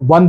$1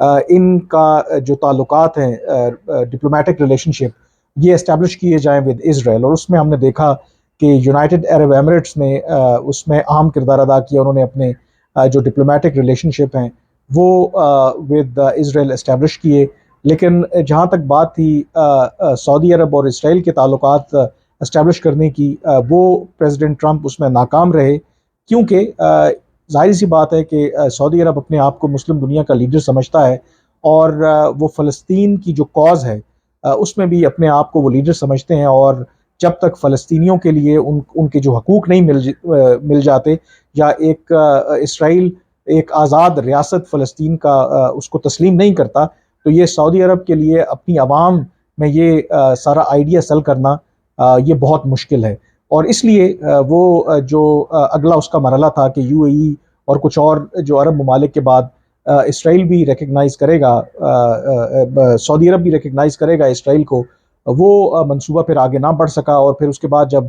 ان کا جو تعلقات ہیں ڈپلومیٹک ریلیشن شپ یہ اسٹیبلش کیے جائیں ود اسرائیل. اور اس میں ہم نے دیکھا کہ یونائٹڈ عرب ایمریٹس نے اس میں اہم کردار ادا کیا. انہوں نے اپنے جو ڈپلومیٹک ریلیشن شپ ہیں وہ ود اسرائیل اسٹیبلش کیے. لیکن جہاں تک بات تھی سعودی عرب اور اسرائیل کے تعلقات اسٹیبلش کرنے کی، وہ پریزیڈنٹ ٹرمپ اس میں ناکام رہے، کیونکہ ظاہر سی بات ہے کہ سعودی عرب اپنے آپ کو مسلم دنیا کا لیڈر سمجھتا ہے، اور وہ فلسطین کی جو کاز ہے اس میں بھی اپنے آپ کو وہ لیڈر سمجھتے ہیں. اور جب تک فلسطینیوں کے لیے ان کے جو حقوق نہیں مل جاتے، یا ایک اسرائیل ایک آزاد ریاست فلسطین کا اس کو تسلیم نہیں کرتا، تو یہ سعودی عرب کے لیے اپنی عوام میں یہ سارا آئیڈیا سیل کرنا یہ بہت مشکل ہے. اور اس لیے وہ جو اگلا اس کا مرحلہ تھا کہ یو اے ای اور کچھ اور جو عرب ممالک کے بعد اسرائیل بھی ریکگنائز کرے گا، سعودی عرب بھی ریکگنائز کرے گا اسرائیل کو، وہ منصوبہ پھر آگے نہ بڑھ سکا. اور پھر اس کے بعد جب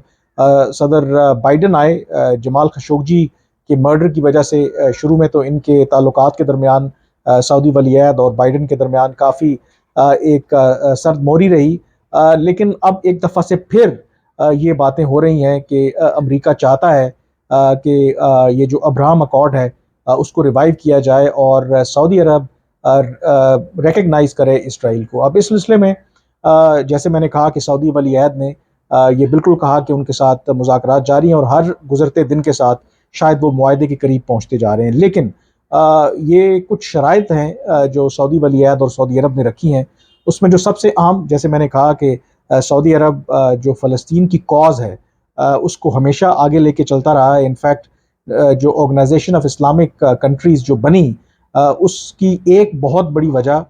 صدر بائیڈن آئے، جمال خشوگی کے مرڈر کی وجہ سے شروع میں تو ان کے تعلقات کے درمیان سعودی ولی عہد اور بائیڈن کے درمیان کافی ایک سرد موری رہی. لیکن اب ایک دفعہ سے پھر یہ باتیں ہو رہی ہیں کہ امریکہ چاہتا ہے کہ یہ جو ابراہم اکارڈ ہے اس کو ریوائیو کیا جائے اور سعودی عرب ریکگنائز کرے اسرائیل کو. اب اس سلسلے میں جیسے میں نے کہا کہ سعودی ولی عہد نے یہ بالکل کہا کہ ان کے ساتھ مذاکرات جاری ہیں، اور ہر گزرتے دن کے ساتھ شاید وہ معاہدے کے قریب پہنچتے جا رہے ہیں. لیکن یہ کچھ شرائط ہیں جو سعودی ولی عہد اور سعودی عرب نے رکھی ہیں. اس میں جو سب سے اہم، جیسے میں نے کہا کہ سعودی عرب جو فلسطین کی کاز ہے اس کو ہمیشہ آگے لے کے چلتا رہا ہے. انفیکٹ جو آرگنائزیشن آف اسلامک کنٹریز جو بنی، اس کی ایک بہت بڑی وجہ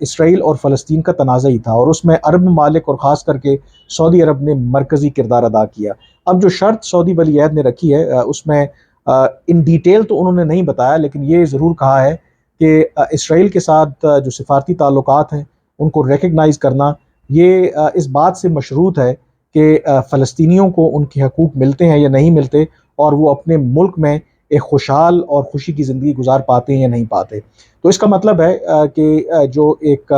اسرائیل اور فلسطین کا تنازع ہی تھا، اور اس میں عرب ممالک اور خاص کر کے سعودی عرب نے مرکزی کردار ادا کیا. اب جو شرط سعودی ولی عہد نے رکھی ہے اس میں ان ڈیٹیل تو انہوں نے نہیں بتایا، لیکن یہ ضرور کہا ہے کہ اسرائیل کے ساتھ جو سفارتی تعلقات ہیں ان کو ریکگنائز کرنا یہ اس بات سے مشروط ہے کہ فلسطینیوں کو ان کے حقوق ملتے ہیں یا نہیں ملتے، اور وہ اپنے ملک میں ایک خوشحال اور خوشی کی زندگی گزار پاتے ہیں یا نہیں پاتے. تو اس کا مطلب ہے کہ جو ایک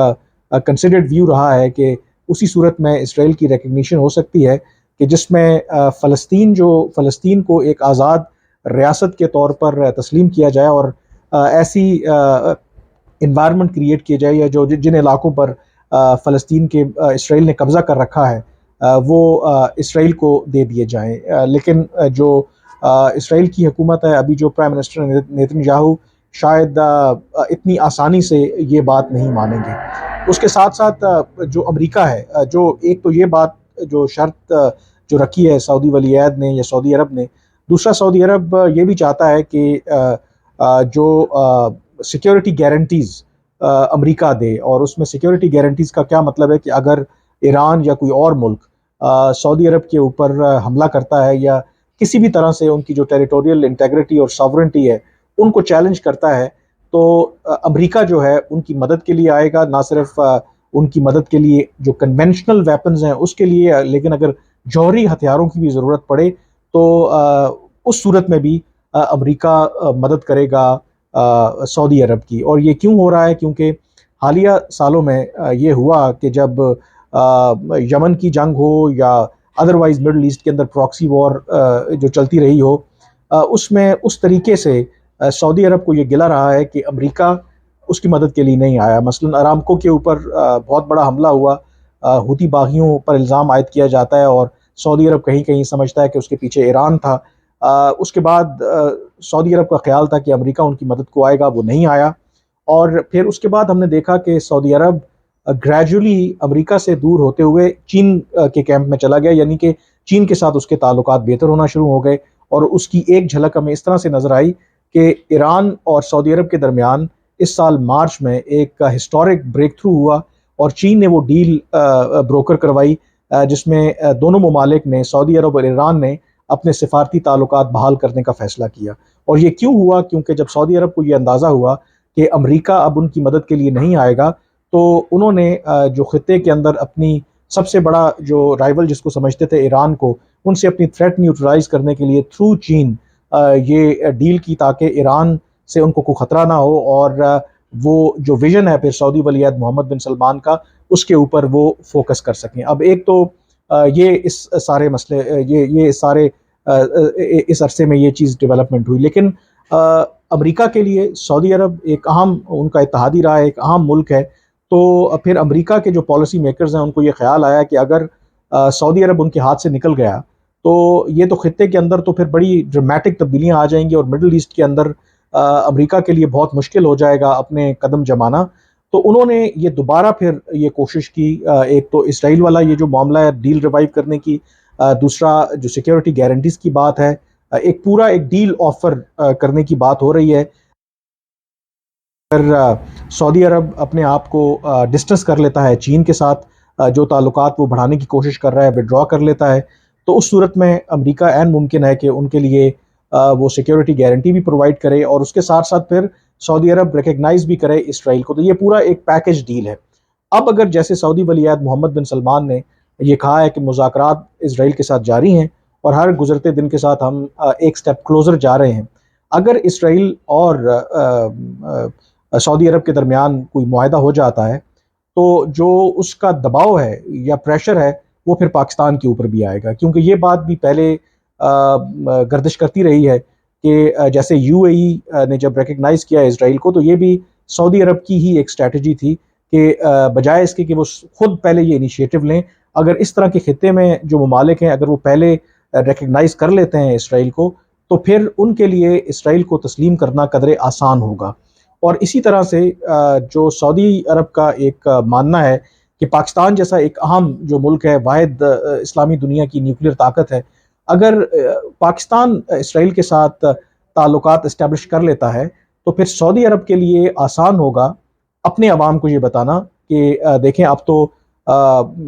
کنسیڈرڈ ویو رہا ہے کہ اسی صورت میں اسرائیل کی ریکگنیشن ہو سکتی ہے کہ جس میں فلسطین کو ایک آزاد ریاست کے طور پر تسلیم کیا جائے، اور ایسی انوائرمنٹ کریٹ کیا جائے، یا جو جن علاقوں پر فلسطین کے اسرائیل نے قبضہ کر رکھا ہے وہ اسرائیل کو دے دیے جائیں. لیکن جو اسرائیل کی حکومت ہے، ابھی جو پرائم منسٹر نیتن یاہو، شاید اتنی آسانی سے یہ بات نہیں مانیں گے. اس کے ساتھ ساتھ جو امریکہ ہے، جو ایک تو یہ بات جو شرط جو رکھی ہے سعودی ولی عہد نے یا سعودی عرب نے، دوسرا سعودی عرب یہ بھی چاہتا ہے کہ جو سیکیورٹی گارنٹیز امریکہ دے. اور اس میں سیکیورٹی گارنٹیز کا کیا مطلب ہے کہ اگر ایران یا کوئی اور ملک سعودی عرب کے اوپر حملہ کرتا ہے، یا کسی بھی طرح سے ان کی جو ٹیریٹوریل انٹیگریٹی اور ساورنٹی ہے ان کو چیلنج کرتا ہے، تو امریکہ جو ہے ان کی مدد کے لیے آئے گا. نہ صرف ان کی مدد کے لیے جو کنونشنل ویپنز ہیں اس کے لیے، لیکن اگر جوہری ہتھیاروں کی بھی ضرورت پڑے تو اس صورت میں بھی امریکہ مدد کرے گا سعودی عرب کی. اور یہ کیوں ہو رہا ہے؟ کیونکہ حالیہ سالوں میں یہ ہوا کہ جب یمن کی جنگ ہو یا ادروائز مڈل ایسٹ کے اندر پراکسی وار جو چلتی رہی ہو، اس میں اس طریقے سے سعودی عرب کو یہ گلا رہا ہے کہ امریکہ اس کی مدد کے لیے نہیں آیا. مثلا ارامکو کے اوپر بہت بڑا حملہ ہوا، حوثی باغیوں پر الزام عائد کیا جاتا ہے، اور سعودی عرب کہیں کہیں سمجھتا ہے کہ اس کے پیچھے ایران تھا. اس کے بعد سعودی عرب کا خیال تھا کہ امریکہ ان کی مدد کو آئے گا، وہ نہیں آیا. اور پھر اس کے بعد ہم نے دیکھا کہ سعودی عرب گریجولی امریکہ سے دور ہوتے ہوئے چین کے کیمپ میں چلا گیا، یعنی کہ چین کے ساتھ اس کے تعلقات بہتر ہونا شروع ہو گئے. اور اس کی ایک جھلک ہمیں اس طرح سے نظر آئی کہ ایران اور سعودی عرب کے درمیان اس سال مارچ میں ایک ہسٹورک بریک تھرو ہوا، اور چین نے وہ ڈیل بروکر کروائی جس میں دونوں ممالک نے، سعودی عرب اور ایران نے، اپنے سفارتی تعلقات بحال کرنے کا فیصلہ کیا. اور یہ کیوں ہوا؟ کیونکہ جب سعودی عرب کو یہ اندازہ ہوا کہ امریکہ اب ان کی مدد کے لیے نہیں آئے گا، تو انہوں نے جو خطے کے اندر اپنی سب سے بڑا جو رائیول جس کو سمجھتے تھے ایران کو، ان سے اپنی تھریٹ نیوٹرلائز کرنے کے لیے تھرو چین یہ ڈیل کی، تاکہ ایران سے ان کو کوئی خطرہ نہ ہو. اور وہ جو ویژن ہے پھر سعودی ولی عہد محمد بن سلمان کا، اس کے اوپر وہ فوکس کر سکیں۔ اب ایک تو یہ اس سارے مسئلے یہ سارے اس عرصے میں یہ چیز ڈیولپمنٹ ہوئی، لیکن امریکہ کے لیے سعودی عرب ایک اہم ان کا اتحادی رہا ہے، ایک اہم ملک ہے۔ تو پھر امریکہ کے جو پالیسی میکرز ہیں ان کو یہ خیال آیا کہ اگر سعودی عرب ان کے ہاتھ سے نکل گیا تو یہ تو خطے کے اندر تو پھر بڑی ڈرمیٹک تبدیلیاں آ جائیں گی، اور مڈل ایسٹ کے اندر امریکہ کے لیے بہت مشکل ہو جائے گا اپنے قدم جمانا۔ تو انہوں نے یہ دوبارہ پھر یہ کوشش کی، ایک تو اسرائیل والا یہ جو معاملہ ہے ڈیل ریوائیو کرنے کی، دوسرا جو سیکیورٹی گارنٹیز کی بات ہے، ایک پورا ایک ڈیل آفر کرنے کی بات ہو رہی ہے۔ اگر سعودی عرب اپنے آپ کو ڈسٹنس کر لیتا ہے چین کے ساتھ، جو تعلقات وہ بڑھانے کی کوشش کر رہا ہے، وڈرا کر لیتا ہے، تو اس صورت میں امریکہ عین ممکن ہے کہ ان کے لیے وہ سیکیورٹی گارنٹی بھی پرووائڈ کرے، اور اس کے ساتھ ساتھ پھر سعودی عرب ریکگنائز بھی کرے اسرائیل کو۔ تو یہ پورا ایک پیکج ڈیل ہے۔ اب اگر جیسے سعودی ولی عہد محمد بن سلمان نے یہ کہا ہے کہ مذاکرات اسرائیل کے ساتھ جاری ہیں اور ہر گزرتے دن کے ساتھ ہم ایک سٹیپ کلوزر جا رہے ہیں، اگر اسرائیل اور سعودی عرب کے درمیان کوئی معاہدہ ہو جاتا ہے تو جو اس کا دباؤ ہے یا پریشر ہے وہ پھر پاکستان کے اوپر بھی آئے گا، کیونکہ یہ بات بھی پہلے گردش کرتی رہی ہے کہ جیسے یو اے ای نے جب ریکگنائز کیا اسرائیل کو، تو یہ بھی سعودی عرب کی ہی ایک اسٹریٹجی تھی کہ بجائے اس کے کہ وہ خود پہلے یہ انیشیٹو لیں، اگر اس طرح کے خطے میں جو ممالک ہیں اگر وہ پہلے ریکگنائز کر لیتے ہیں اسرائیل کو، تو پھر ان کے لیے اسرائیل کو تسلیم کرنا قدرے آسان ہوگا۔ اور اسی طرح سے جو سعودی عرب کا ایک ماننا ہے کہ پاکستان جیسا ایک اہم جو ملک ہے، واحد اسلامی دنیا کی نیوکلیر طاقت ہے، اگر پاکستان اسرائیل کے ساتھ تعلقات اسٹیبلش کر لیتا ہے تو پھر سعودی عرب کے لیے آسان ہوگا اپنے عوام کو یہ بتانا کہ دیکھیں اب تو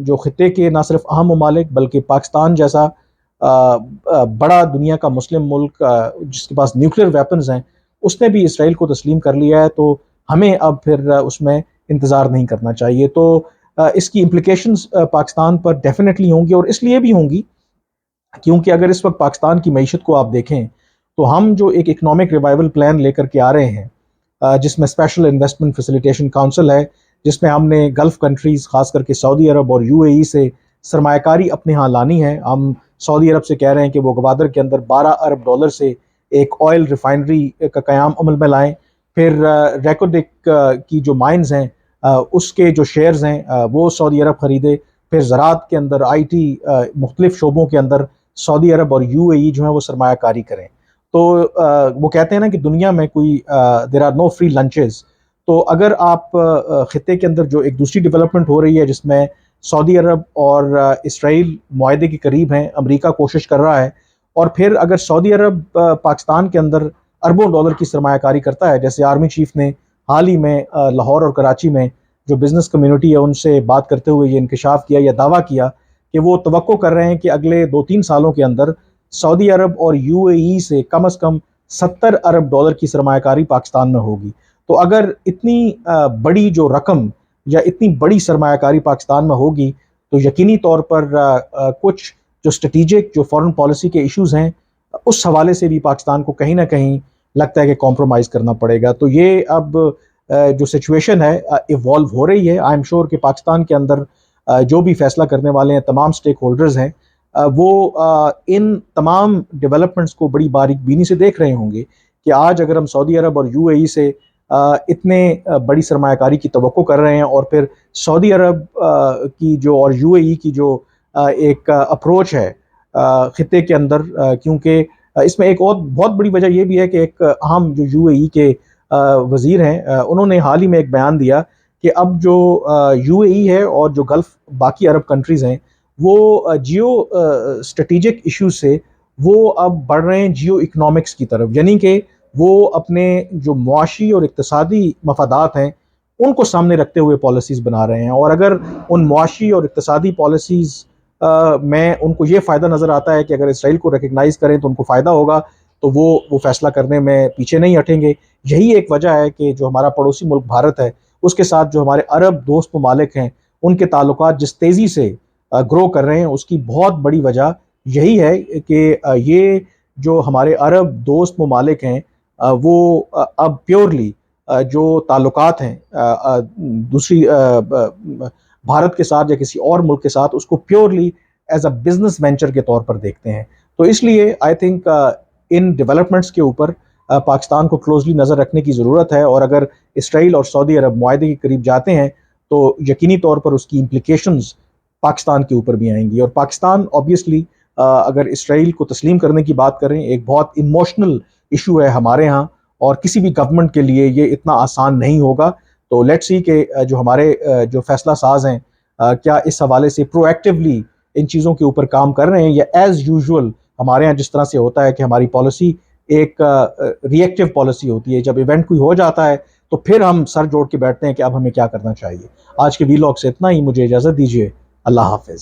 جو خطے کے نہ صرف اہم ممالک بلکہ پاکستان جیسا بڑا دنیا کا مسلم ملک جس کے پاس نیوکلیر ویپنز ہیں، اس نے بھی اسرائیل کو تسلیم کر لیا ہے، تو ہمیں اب پھر اس میں انتظار نہیں کرنا چاہیے۔ تو اس کی امپلیکیشنز پاکستان پر ڈیفینیٹلی ہوں گی، اور اس لیے بھی ہوں گی کیونکہ اگر اس وقت پاکستان کی معیشت کو آپ دیکھیں تو ہم جو ایک اکنامک ریوائول پلان لے کر کے آ رہے ہیں، جس میں اسپیشل انویسٹمنٹ فیسیلیٹیشن کونسل ہے، جس میں ہم نے گلف کنٹریز خاص کر کے سعودی عرب اور یو اے ای سے سرمایہ کاری اپنے ہاں لانی ہے۔ ہم سعودی عرب سے کہہ رہے ہیں کہ وہ گوادر کے اندر $12 ارب سے ایک آئل ریفائنری کا قیام عمل میں لائیں، پھر ریکوڈک کی جو مائنز ہیں اس کے جو شیئرز ہیں وہ سعودی عرب خریدے، پھر زراعت کے اندر آئی ٹی مختلف شعبوں کے اندر سعودی عرب اور یو اے ای جو ہیں وہ سرمایہ کاری کریں۔ تو وہ کہتے ہیں نا کہ دنیا میں کوئی there are no free lunches, تو اگر آپ خطے کے اندر جو ایک دوسری ڈیولپمنٹ ہو رہی ہے جس میں سعودی عرب اور اسرائیل معاہدے کے قریب ہیں، امریکہ کوشش کر رہا ہے، اور پھر اگر سعودی عرب پاکستان کے اندر اربوں ڈالر کی سرمایہ کاری کرتا ہے، جیسے آرمی چیف نے حال ہی میں لاہور اور کراچی میں جو بزنس کمیونٹی ہے ان سے بات کرتے ہوئے یہ انکشاف کیا یا دعویٰ کیا کہ وہ توقع کر رہے ہیں کہ اگلے 2-3 سالوں کے اندر سعودی عرب اور یو اے ای سے کم از کم $70 ارب کی سرمایہ کاری پاکستان میں ہوگی۔ تو اگر اتنی بڑی جو رقم یا اتنی بڑی سرمایہ کاری پاکستان میں ہوگی تو یقینی طور پر کچھ جو اسٹریٹجک جو فارن پالیسی کے ایشوز ہیں اس حوالے سے بھی پاکستان کو کہیں نہ کہیں لگتا ہے کہ کمپرومائز کرنا پڑے گا۔ تو یہ اب جو سچویشن ہے ایوالو ہو رہی ہے۔ آئی ایم شور کہ پاکستان کے اندر جو بھی فیصلہ کرنے والے ہیں، تمام سٹیک ہولڈرز ہیں، وہ ان تمام ڈیولپمنٹس کو بڑی باریک بینی سے دیکھ رہے ہوں گے کہ آج اگر ہم سعودی عرب اور یو اے ای سے اتنے بڑی سرمایہ کاری کی توقع کر رہے ہیں، اور پھر سعودی عرب کی جو اور یو اے ای کی جو ایک اپروچ ہے خطے کے اندر، کیونکہ اس میں ایک اور بہت بڑی وجہ یہ بھی ہے کہ ایک اہم جو یو اے ای کے وزیر ہیں انہوں نے حال ہی میں ایک بیان دیا کہ اب جو یو اے ای ہے اور جو گلف باقی عرب کنٹریز ہیں وہ جیو اسٹریٹجک ایشوز سے وہ اب بڑھ رہے ہیں جیو اکنامکس کی طرف، یعنی کہ وہ اپنے جو معاشی اور اقتصادی مفادات ہیں ان کو سامنے رکھتے ہوئے پالیسیز بنا رہے ہیں، اور اگر ان معاشی اور اقتصادی پالیسیز میں ان کو یہ فائدہ نظر آتا ہے کہ اگر اسرائیل کو ریکگنائز کریں تو ان کو فائدہ ہوگا، تو وہ فیصلہ کرنے میں پیچھے نہیں ہٹیں گے۔ یہی ایک وجہ ہے کہ جو ہمارا پڑوسی ملک بھارت ہے اس کے ساتھ جو ہمارے عرب دوست ممالک ہیں ان کے تعلقات جس تیزی سے گرو کر رہے ہیں، اس کی بہت بڑی وجہ یہی ہے کہ یہ جو ہمارے عرب دوست ممالک ہیں وہ اب پیورلی جو تعلقات ہیں دوسری بھارت کے ساتھ یا کسی اور ملک کے ساتھ، اس کو purely as a business venture کے طور پر دیکھتے ہیں. تو اس لیے آئی تھنک ان ڈیولپمنٹس کے اوپر پاکستان کو کلوزلی نظر رکھنے کی ضرورت ہے، اور اگر اسرائیل اور سعودی عرب معاہدے کے قریب جاتے ہیں تو یقینی طور پر اس کی امپلیکیشنز پاکستان کے اوپر بھی آئیں گی. اور پاکستان آبویسلی اگر اسرائیل کو تسلیم کرنے کی بات کریں، ایک بہت ایموشنل ایشو ہے ہمارے ہاں، اور کسی بھی گورنمنٹ کے لیے یہ اتنا آسان نہیں ہوگا. تو لیٹس سی کہ جو ہمارے جو فیصلہ ساز ہیں کیا اس حوالے سے پرو ایکٹیولی ان چیزوں کے اوپر کام کر رہے ہیں، یا ایز یوزول ہمارے ہاں جس طرح سے ہوتا ہے کہ ہماری پالیسی ایک ری ایکٹیو پالیسی ہوتی ہے، جب ایونٹ کوئی ہو جاتا ہے تو پھر ہم سر جوڑ کے بیٹھتے ہیں کہ اب ہمیں کیا کرنا چاہیے. آج کے وی لاگ سے اتنا ہی، مجھے اجازت دیجیے. اللہ حافظ.